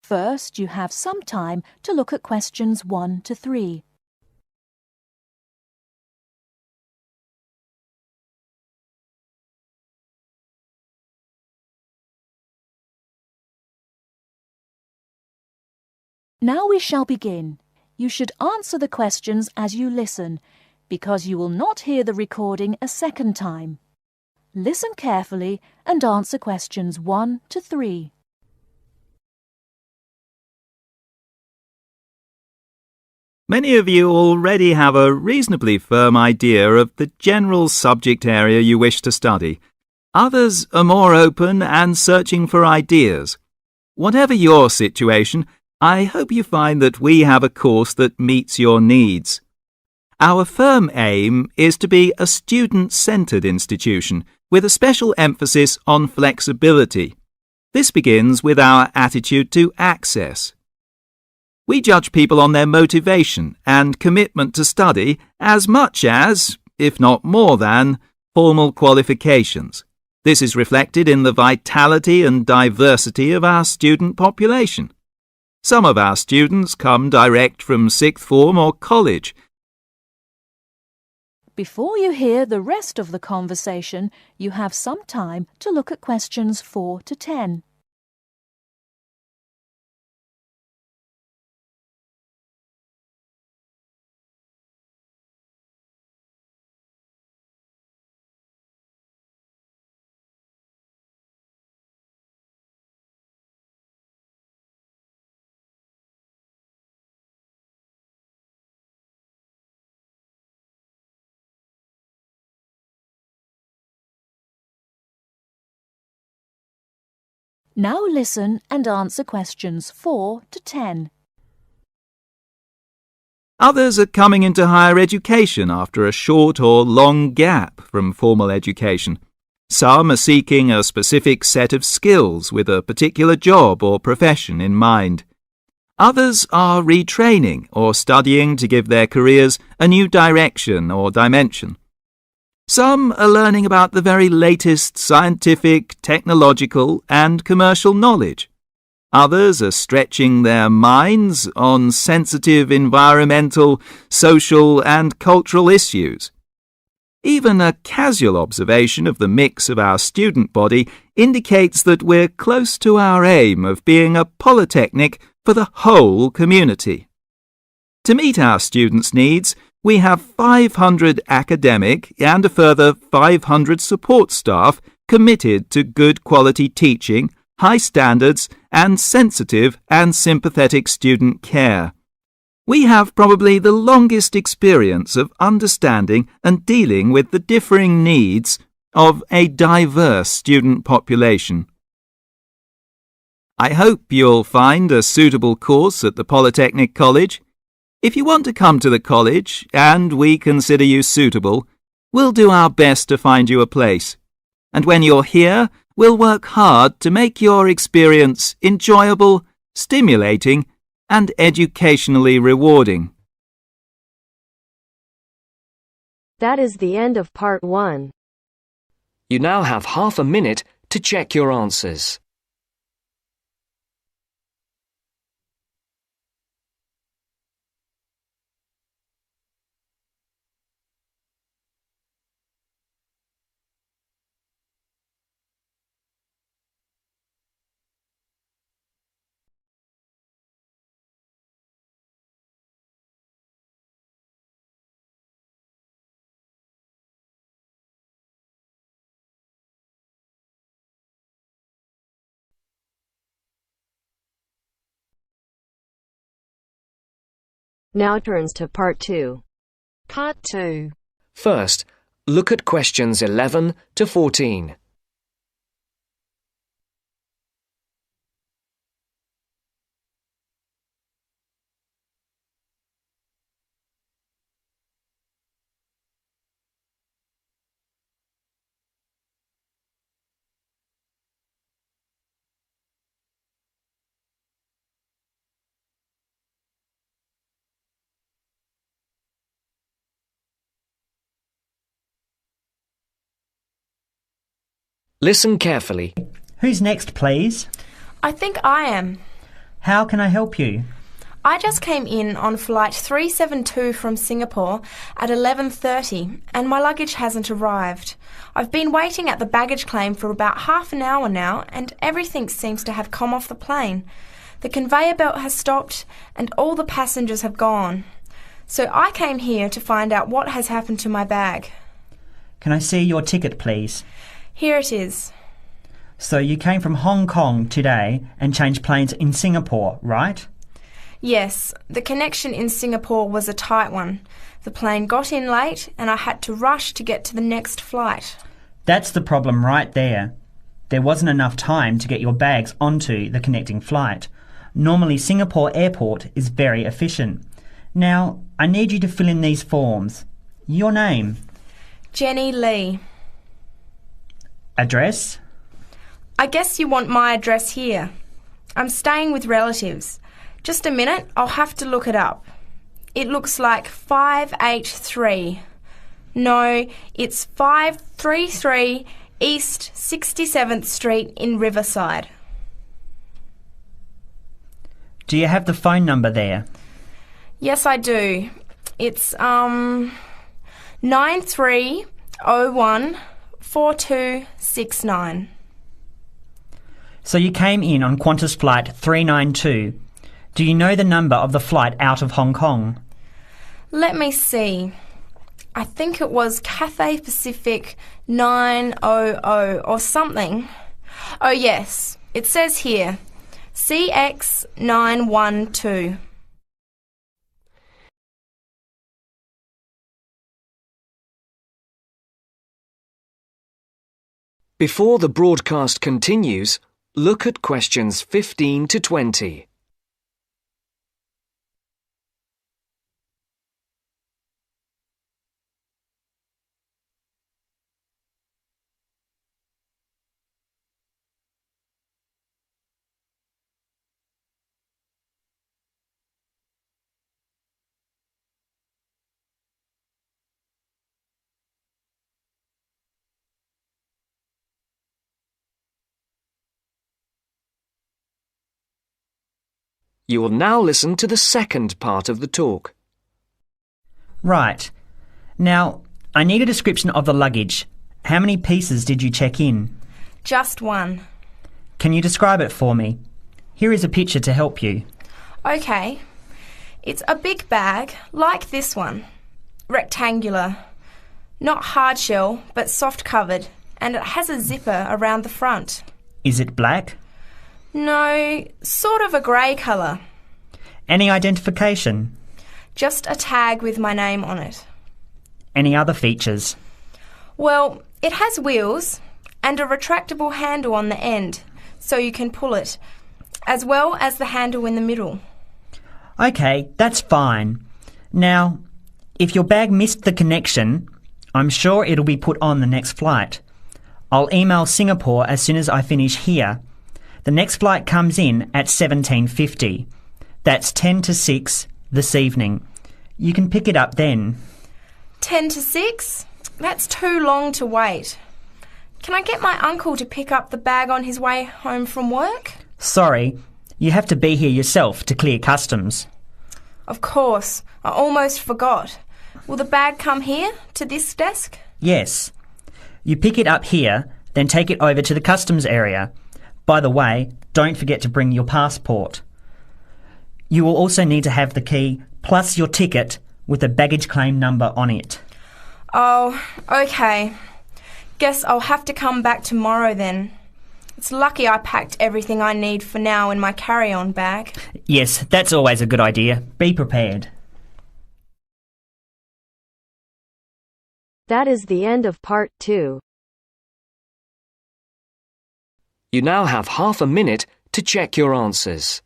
First, you have some time to look at questions 1 to 3. Now we shall begin. You should answer the questions as you listen, because you will not hear the recording a second time. Listen carefully and answer questions 1 to 3. Many of you already have a reasonably firm idea of the general subject area you wish to study. Others are more open and searching for ideas. Whatever your situation, I hope you find that we have a course that meets your needs. Our firm aim is to be a student-centred institution with a special emphasis on flexibility. This begins with our attitude to access. We judge people on their motivation and commitment to study as much as, if not more than, formal qualifications. This is reflected in the vitality and diversity of our student population. Some of our students come direct from sixth form or college. Before you hear the rest of the conversation, you have some time to look at questions 4 to 10. Now listen and answer questions 4 to 10. Others are coming into higher education after a short or long gap from formal education. Some are seeking a specific set of skills with a particular job or profession in mind. Others are retraining or studying to give their careers a new direction or dimension. Some are learning about the very latest scientific, technological and commercial knowledge. Others are stretching their minds on sensitive environmental, social and cultural issues. Even a casual observation of the mix of our student body indicates that we're close to our aim of being a polytechnic for the whole community. To meet our students' needs, we have 500 academic and a further 500 support staff committed to good quality teaching, high standards, and sensitive and sympathetic student care. We have probably the longest experience of understanding and dealing with the differing needs of a diverse student population. I hope you'll find a suitable course at the Polytechnic College. If you want to come to the college and we consider you suitable, we'll do our best to find you a place. And when you're here, we'll work hard to make your experience enjoyable, stimulating, and educationally rewarding. That is the end of part 1. You now have half a minute to check your answers. Now turns to part 2. Part 2. First, look at questions 11 to 14. Listen carefully. Who's next, please? I think I am. How can I help you? I just came in on flight 372 from Singapore at 11:30 and my luggage hasn't arrived. I've been waiting at the baggage claim for about half an hour now and everything seems to have come off the plane. The conveyor belt has stopped and all the passengers have gone. So I came here to find out what has happened to my bag. Can I see your ticket, please? Here it is. So you came from Hong Kong today and changed planes in Singapore, right? Yes, the connection in Singapore was a tight one. The plane got in late and I had to rush to get to the next flight. That's the problem right there. There wasn't enough time to get your bags onto the connecting flight. Normally Singapore Airport is very efficient. Now, I need you to fill in these forms. Your name. Jenny Lee. Address. I guess you want my address here. I'm staying with relatives. Just a minute, I'll have to look it up. It looks like 583. No, it's 533 East 67th Street in Riverside. Do you have the phone number there? Yes, I do. It's 93014269. So you came in on Qantas Flight 392. Do you know the number of the flight out of Hong Kong? Let me see. I think it was Cathay Pacific 900 or something. Oh yes, it says here, CX 912. Before the broadcast continues, look at questions 15 to 20. You will now listen to the second part of the talk. Right. Now, I need a description of the luggage. How many pieces did you check in? Just one. Can you describe it for me? Here is a picture to help you. Okay. It's a big bag, like this one. Rectangular. Not hard shell, but soft covered, and it has a zipper around the front. Is it black? No, sort of a grey colour. Any identification? Just a tag with my name on it. Any other features? Well, it has wheels and a retractable handle on the end, so you can pull it, as well as the handle in the middle. Okay, that's fine. Now, if your bag missed the connection, I'm sure it'll be put on the next flight. I'll email Singapore as soon as I finish here. The next flight comes in at 17:50. That's 10 to 6 this evening. You can pick it up then. 10 to 6? That's too long to wait. Can I get my uncle to pick up the bag on his way home from work? Sorry, you have to be here yourself to clear customs. Of course, I almost forgot. Will the bag come here, to this desk? Yes. You pick it up here, then take it over to the customs area. By the way, don't forget to bring your passport. You will also need to have the key plus your ticket with a baggage claim number on it. Oh, okay. Guess I'll have to come back tomorrow then. It's lucky I packed everything I need for now in my carry-on bag. Yes, that's always a good idea. Be prepared. That is the end of part 2. You now have half a minute to check your answers.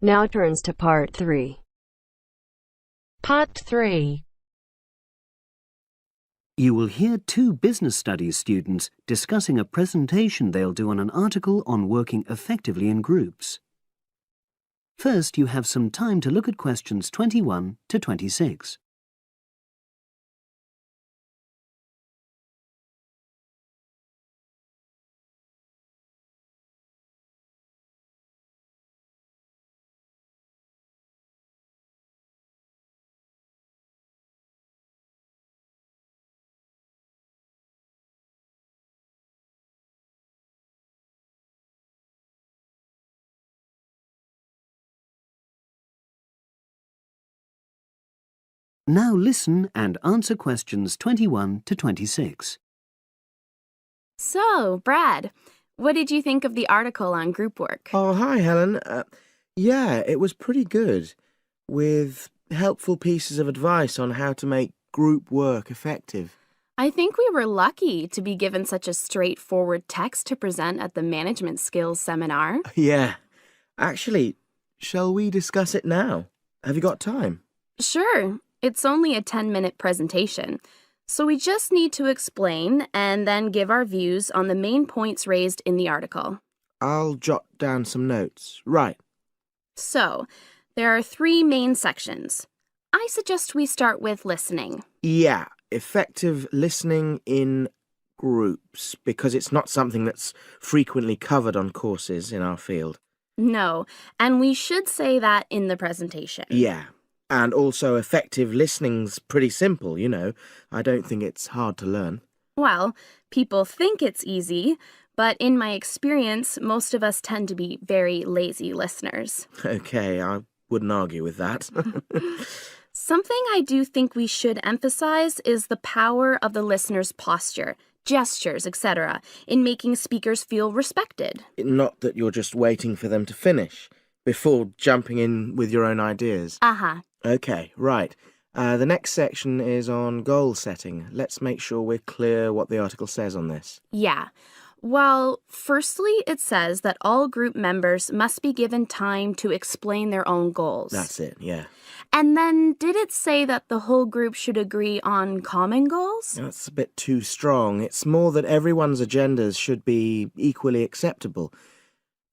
Now turns to Part 3. Part 3. You will hear two business studies students discussing a presentation they'll do on an article on working effectively in groups. First, you have some time to look at questions 21 to 26. Now listen and answer questions 21 to 26. So, Brad, what did you think of the article on group work? Oh, hi, Helen. Yeah, it was pretty good, with helpful pieces of advice on how to make group work effective. I think we were lucky to be given such a straightforward text to present at the management skills seminar. Yeah. Actually, shall we discuss it now? Have you got time? Sure, it's only a 10-minute presentation, so we just need to explain and then give our views on the main points raised in the article. I'll jot down some notes. Right. So, there are 3 main sections. I suggest we start with listening. Yeah, effective listening in groups, because it's not something that's frequently covered on courses in our field. No, and we should say that in the presentation. Yeah, and also effective listening's pretty simple, you know. I don't think it's hard to learn. Well, people think it's easy, but in my experience, most of us tend to be very lazy listeners. Okay, I wouldn't argue with that. Something I do think we should emphasize is the power of the listener's posture, gestures, etc., in making speakers feel respected. Not that you're just waiting for them to finish before jumping in with your own ideas. Uh-huh. Okay, right. The next section is on goal setting. Let's make sure we're clear what the article says on this. Yeah. Well, firstly, it says that all group members must be given time to explain their own goals. That's it, yeah. And then did it say that the whole group should agree on common goals? That's a bit too strong. It's more that everyone's agendas should be equally acceptable.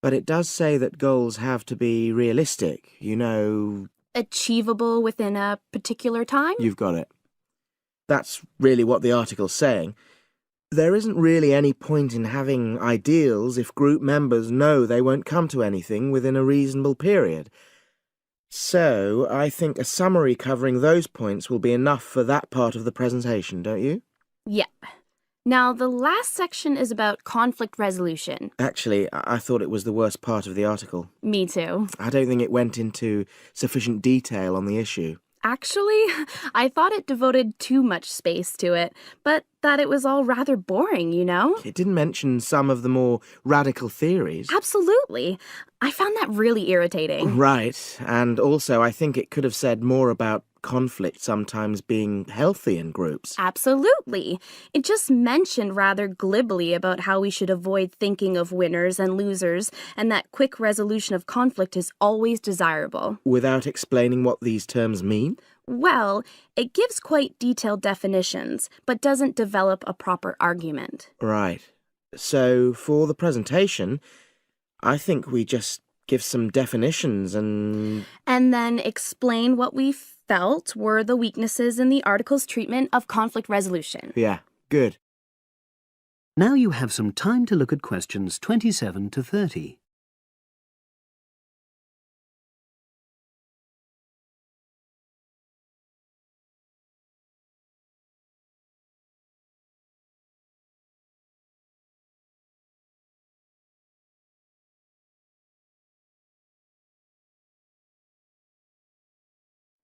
But it does say that goals have to be realistic, you know. Achievable within a particular time? You've got it. That's really what the article's saying. There isn't really any point in having ideals if group members know they won't come to anything within a reasonable period. So, I think a summary covering those points will be enough for that part of the presentation, don't you? Yeah. Now, the last section is about conflict resolution. Actually, I thought it was the worst part of the article. Me too. I don't think it went into sufficient detail on the issue. Actually, I thought it devoted too much space to it, but that it was all rather boring, you know? It didn't mention some of the more radical theories. Absolutely. I found that really irritating. Right, and also I think it could have said more about conflict sometimes being healthy in groups. Absolutely. It just mentioned rather glibly about how we should avoid thinking of winners and losers, and that quick resolution of conflict is always desirable. Without explaining what these terms mean? Well, it gives quite detailed definitions, but doesn't develop a proper argument. Right. So, for the presentation, I think we just give some definitions and then explain what we felt were the weaknesses in the article's treatment of conflict resolution. Yeah, good. Now you have some time to look at questions 27 to 30.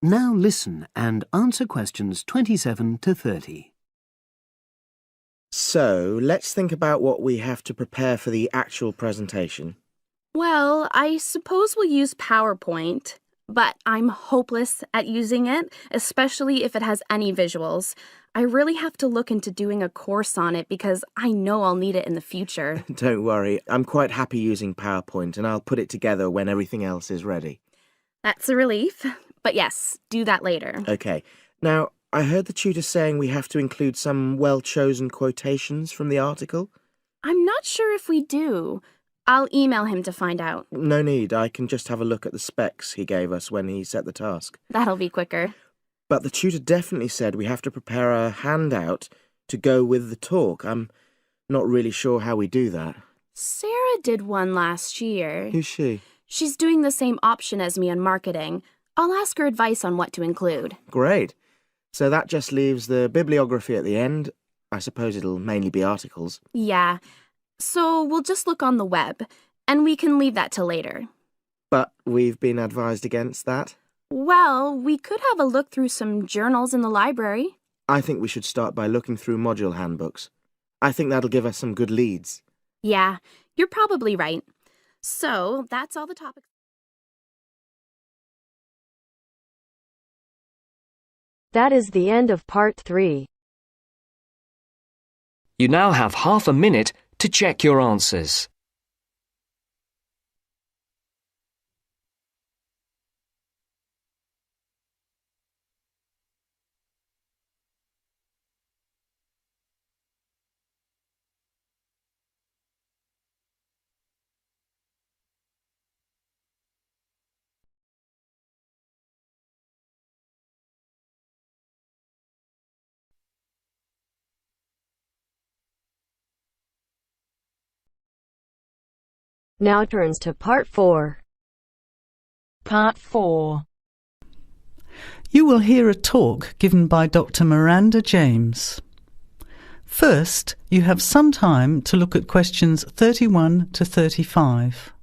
Now listen and answer questions 27 to 30. So, let's think about what we have to prepare for the actual presentation. Well, I suppose we'll use PowerPoint, but I'm hopeless at using it, especially if it has any visuals. I really have to look into doing a course on it because I know I'll need it in the future. Don't worry, I'm quite happy using PowerPoint and I'll put it together when everything else is ready. That's a relief. But yes, do that later. OK. Now, I heard the tutor saying we have to include some well-chosen quotations from the article. I'm not sure if we do. I'll email him to find out. No need. I can just have a look at the specs he gave us when he set the task. That'll be quicker. But the tutor definitely said we have to prepare a handout to go with the talk. I'm not really sure how we do that. Sarah did one last year. Who's she? She's doing the same option as me on marketing. I'll ask her advice on what to include. Great. So that just leaves the bibliography at the end. I suppose it'll mainly be articles. Yeah. So we'll just look on the web, and we can leave that till later. But we've been advised against that. Well, we could have a look through some journals in the library. I think we should start by looking through module handbooks. I think that'll give us some good leads. Yeah, you're probably right. So that's all the topics. That is the end of part 3. You now have half a minute to check your answers. Now turns to part 4. Part 4. You will hear a talk given by Dr. Miranda James. First, you have some time to look at questions 31 to 35.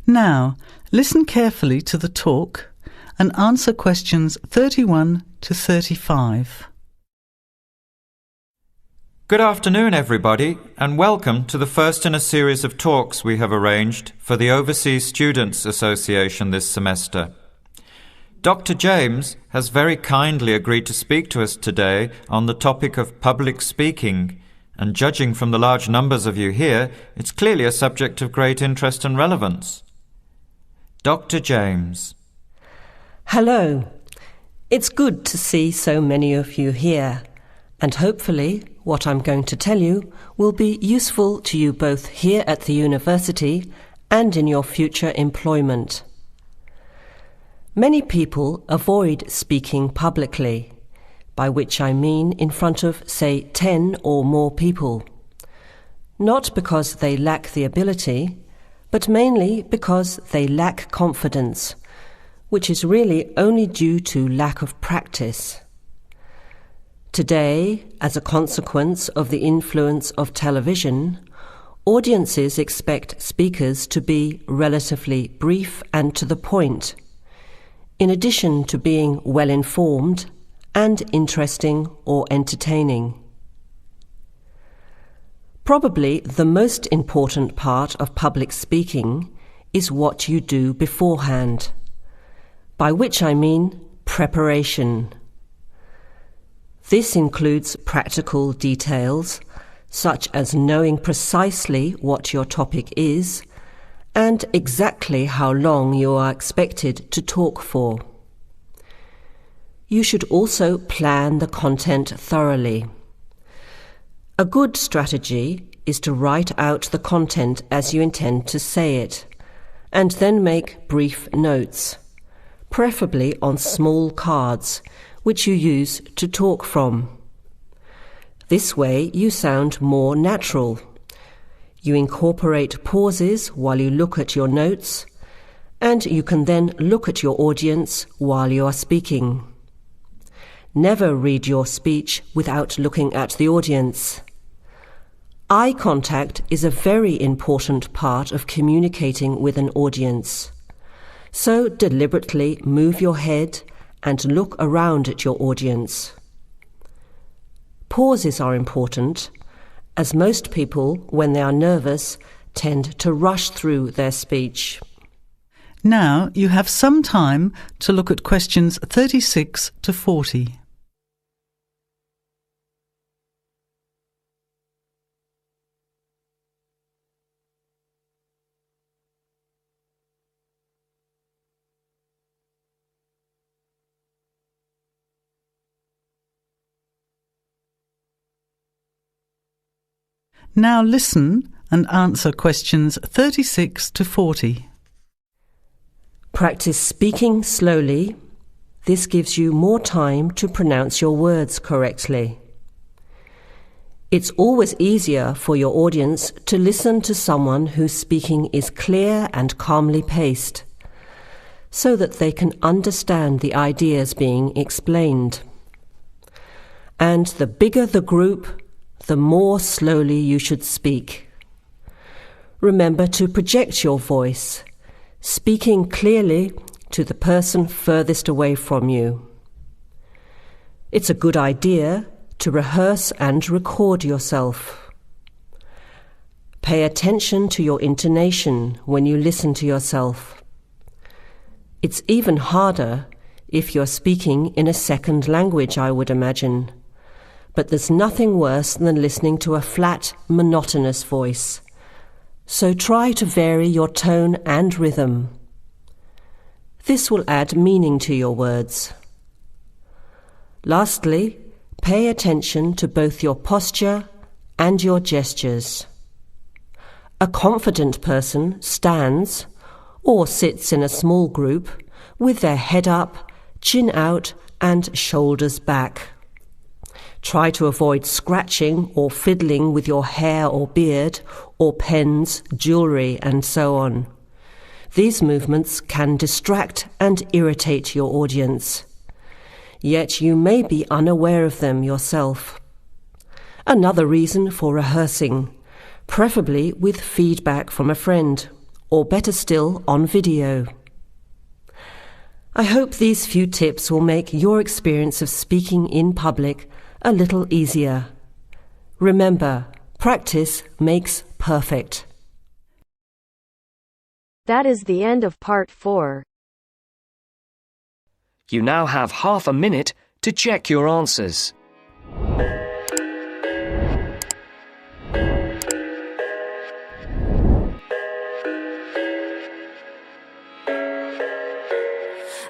Now, listen carefully to the talk and answer questions 31 to 35. Good afternoon, everybody, and welcome to the first in a series of talks we have arranged for the Overseas Students Association this semester. Dr. James has very kindly agreed to speak to us today on the topic of public speaking, and judging from the large numbers of you here, it's clearly a subject of great interest and relevance. Dr. James. Hello. It's good to see so many of you here, and hopefully what I'm going to tell you will be useful to you both here at the university and in your future employment. Many people avoid speaking publicly, by which I mean in front of, say, 10 or more people. Not because they lack the ability, but mainly because they lack confidence, which is really only due to lack of practice. Today, as a consequence of the influence of television, audiences expect speakers to be relatively brief and to the point, in addition to being well-informed and interesting or entertaining. Probably the most important part of public speaking is what you do beforehand, by which I mean preparation. This includes practical details, such as knowing precisely what your topic is and exactly how long you are expected to talk for. You should also plan the content thoroughly. A good strategy is to write out the content as you intend to say it, and then make brief notes, preferably on small cards, which you use to talk from. This way you sound more natural. You incorporate pauses while you look at your notes, and you can then look at your audience while you are speaking. Never read your speech without looking at the audience. Eye contact is a very important part of communicating with an audience. So deliberately move your head and look around at your audience. Pauses are important, as most people, when they are nervous, tend to rush through their speech. Now you have some time to look at questions 36 to 40. Now listen and answer questions 36 to 40. Practice speaking slowly. This gives you more time to pronounce your words correctly. It's always easier for your audience to listen to someone whose speaking is clear and calmly paced, so that they can understand the ideas being explained. And the bigger the group, the more slowly you should speak. Remember to project your voice, speaking clearly to the person furthest away from you. It's a good idea to rehearse and record yourself. Pay attention to your intonation when you listen to yourself. It's even harder if you're speaking in a second language, I would imagine. But there's nothing worse than listening to a flat, monotonous voice. So try to vary your tone and rhythm. This will add meaning to your words. Lastly, pay attention to both your posture and your gestures. A confident person stands or sits in a small group with their head up, chin out, and shoulders back. Try to avoid scratching or fiddling with your hair or beard, or pens, jewellery, and so on. These movements can distract and irritate your audience. Yet you may be unaware of them yourself. Another reason for rehearsing, preferably with feedback from a friend, or better still, on video. I hope these few tips will make your experience of speaking in public a little easier. Remember, practice makes perfect. That is the end of part 4. You now have half a minute to check your answers.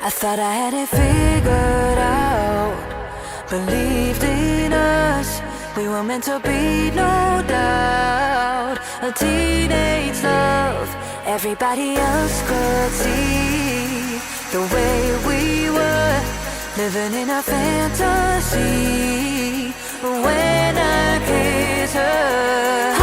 I thought I had it figured out, believed in us, we were meant to be, no doubt. A teenage love, everybody else could see the way we were, living in a fantasy. When I kissed her,